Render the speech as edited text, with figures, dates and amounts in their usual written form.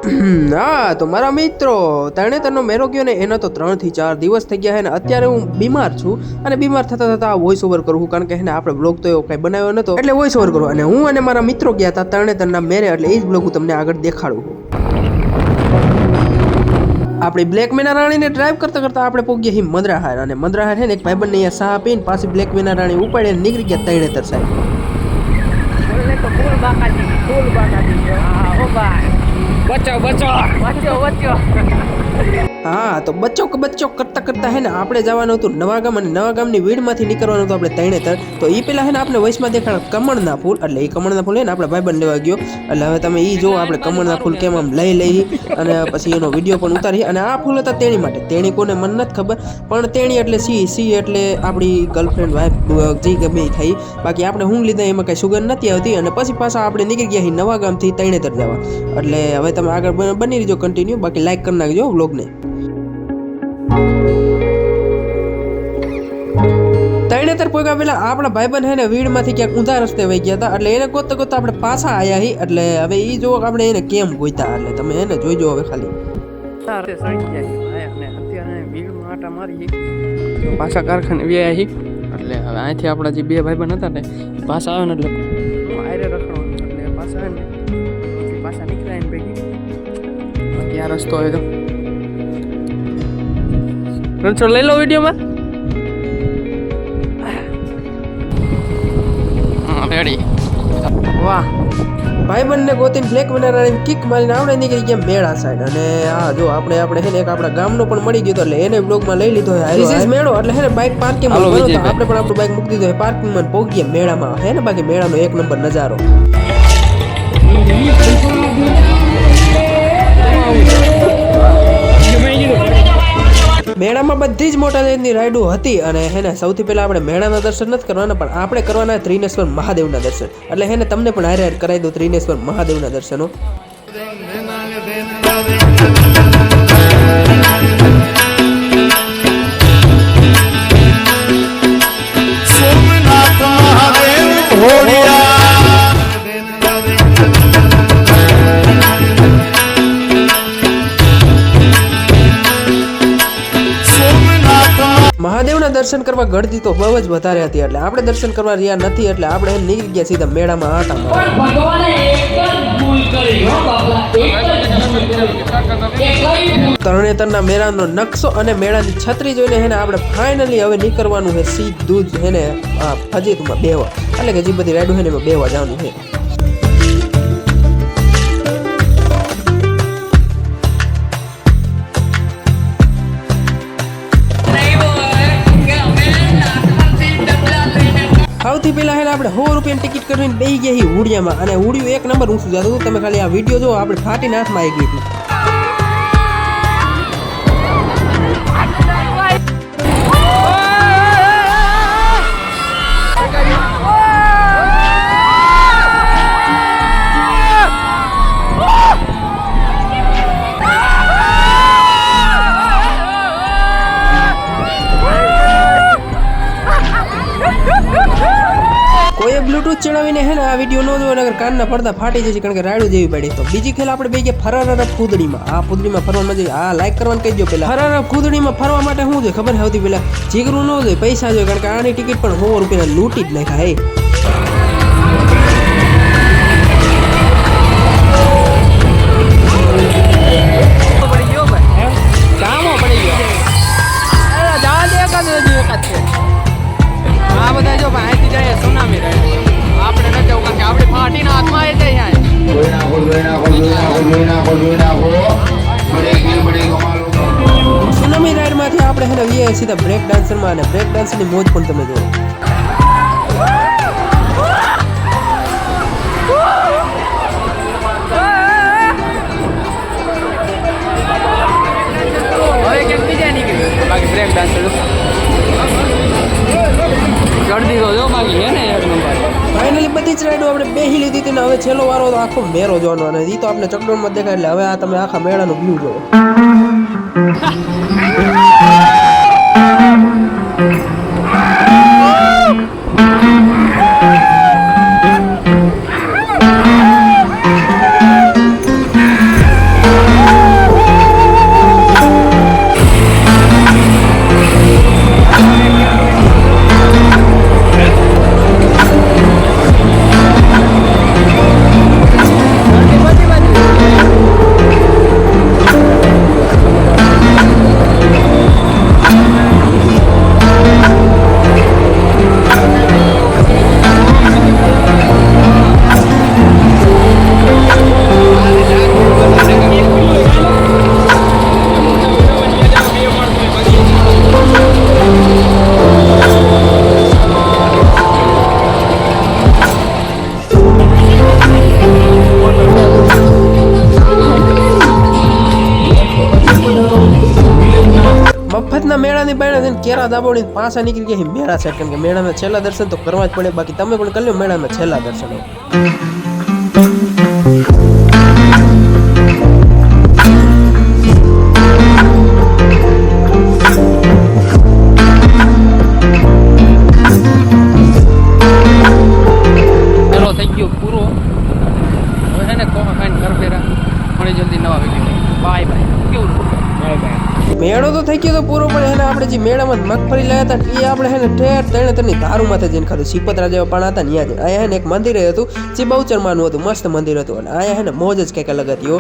હા તો મારા મિત્રો તરણેતરનો મેળો ગયો ને એનો તો 3 થી 4 દિવસ થઈ ગયા છે ને અત્યારે હું બીમાર છું અને બીમાર થતા થતા વોઇસ ઓવર કરું કારણ કે આપણે બ્લોગ તો એવો કઈ બનાવ્યો નતો એટલે વોઇસ ઓવર કરું અને હું અને મારા મિત્રો ગયા હતા તરણેતરના મેળે એટલે એ જ બ્લોગ હું તમને આગળ દેખાડું આપણી બ્લેક મેના રાણીને ડ્રાઈવ કરતા કરતા આપણે પહોંચી ગયા મંદરાહાર અને મંદરાહાર છે ને એક ભાઈબંધને અહીંયા સાહ પીને પાછી બ્લેક મેના રાણી ઉપાડીને નીકળી ગયા તરણેતર સાહેબ હા તો બચ્ચો કરતા કરતા હે ને આપણે જવાનું હતું નવાગામ અને નવાગામની વીડમાંથી નીકળવાનું હતું આપણે તરણેતર તો એ પેલા હે ને આપણે વૈશમાં દેખાડ કમળના ફૂલ એટલે એ કમળના ફૂલ હે ને આપણે ભાઈબંધ લેવા ગયો એટલે હવે તમે એ જો આપણે કમળના ફૂલ કેમ આમ લઈ અને પછી એનો વિડીયો પણ ઉતારી અને આ ફૂલ હતા તેણી માટે તેણી કોને મને નથી ખબર પણ તેણી એટલે સી એટલે આપણી ગર્લફ્રેન્ડ વાઈફ જે ગમે એ થઈ બાકી આપણે હું લીધા એમાં કઈ સુગંધ નથી આવતી અને પછી પાછા આપણે નીકળી ગયા નવાગામથી તરણેતર જવા એટલે હવે તમે આગળ બની રહીજો કન્ટિન્યુ બાકી લાઈક કરી નાખજો વ્લોગને તરણેતર પોગ્યા પેલા આપણા ભાઈબંધ હે ને વીડમાંથી ક્યાંક ઊંધા રસ્તે વહી ગયા હતા એટલે એને ગોતતા આપણે પાછા આયા હી એટલે હવે ઈ જો આપણે એને કેમ ગોઈતા એટલે તમે એને જોઈજો હવે ખાલી પાછા કારખાને વ્યા હી એટલે હવે અહીંથી આપણા જે બે ભાઈબંધ હતા ને પાછા આવે ને એટલે આયરે રખડવાનું એટલે પાછા આવે ને પાછા નીકળ્યા ને ભેગી બાકી આ રસ્તો હોય તો રણછોડ લઈ લો વિડીયોમાં રેડી વાહ ભાઈબંધને ગોતીને બ્લેક બનારાની કિક મારીને આપણે નીકળી ગયા મેળા સાઈડ અને આ જો આપણે હે ને એક આપણા ગામનો પણ મળી ગયો એટલે એને બ્લોગમાં લઈ લીધો હે મેળો એટલે હે ને બાઇક પાર્કિંગમાં આપણે પણ આપણું બાઇક મૂકી દીધો પાર્કિંગમાં પહોંચી ગયા મેળામાં હે ને બાકી મેળાનો એક નંબર નજારો મેળામાં બધી જ મોટા જાતની રાઈડો હતી અને હેને સૌથી પહેલા આપણે મેળાના દર્શન નથી કરવાના પણ આપણે કરવાના ત્રિનેશ્વર મહાદેવના દર્શન એટલે હેને તમને પણ હારે કરાવી દો ત્રિનેશ્વર મહાદેવના દર્શનો મહાદેવના દર્શન કરવા ગળદી તો બહુ જ વધારે હતી એટલે આપણે દર્શન કરવા રહ્યા નથી એટલે આપણે નીકળી ગયા સીધા મેળામાં આટા તરણેતરના મેળાનો નકશો અને મેળાની છત્રી જોઈને હેને આપણે ફાઇનલી હવે નીકળવાનું છે સીધું જ હેને ફજીતમાં બેવા એટલે કે જે બધી રાઈડો છે ને એમાં બેવા જવાનું છે સૌથી પહેલા હેને આપણે 100 રૂપિયાની ટિકિટ કરીને બેસી ગયા હુડિયામાં અને હુડિયું એક નંબર ઊંચું જતું હતું તમે ખાલી આ વિડીયો જો આપણે ફાટીને હાથમાં આવી ગઈ હતી કોઈએ બ્લૂટૂથ ચડાવીને હે ને આ વિડીયો ન જોવે અગર કાનના પડદા ફાટી જશે કારણ કે રાયડું જેવી પડી તો બીજી ખેલ આપણે બે ગયા ફરારા કૂદડીમાં આ કૂદડીમાં ફરવા મજા આ લાઈક કરવાનું કહી દો પેલા ફરારા કૂદડીમાં ફરવા માટે શું જોઈએ ખબર સૌથી પેલા જીગરું ન જોઈએ પૈસા જોઈએ કારણ કે આની ટિકિટ પણ 100 રૂપિયા લૂંટી જ નાખ્યા હે આ બધા જો અહીંથી જાય સુનામી રહે આપણે ન જવું કારણ કે આપણી ફાટીના હાથમાં આવી જાય સુનામી રાઈડમાંથી આપણે હેને વીએ સીધા બ્રેક ડાન્સરમાં અને બ્રેક ડાન્સની મોજ પણ તમે જુઓ હવે કેમ બીજા નીકળી બાકી બ્રેક ડાન્સર ગળદી તો જો બાકી હે ને એક નંબર ફાઇનલી બધી જ રાઈડો આપણે બેહી લીધી હતી ને હવે છેલ્લો વારો તો આખો મેરો જોવાનો અને ઈ તો આપણે ચકડોળમાં દેખાય એટલે હવે આ તમે આખા મેળાનો વ્યૂ જોવો વખતના મેળાની બાયણે જઈને કેરા દાબોડીને પાછા નીકળી ગયા મેળા છે, કારણ કે મેળાના છેલ્લા દર્શન તો કરવા જ પડે. બાકી તમે પણ કરી લો મેળાના છેલ્લા દર્શનો. થઈ ગયો પૂરો. હવે છે ને કોમા ખાઈને ઘર ફેરા. મળે જલ્દી નવા વિડીયો. Bye bye. કેવું બાય બાય. મેળો તો થઈ ગયો તો પૂરો, પણ એને આપણે જે મેળામાં મગફળી લાયા હતા એ આપણે છે ને ઠેર તણી દારૂમાંથી જઈને ખાધું. સિપતરા જેવા પાણા હતા ને યાદ. અહીંયા છે ને એક મંદિર હતું જે બહુચરમાનું હતું, મસ્ત મંદિર હતું. અને અહીંયા છે ને મોજ જ કંઈક અલગ હતી હો.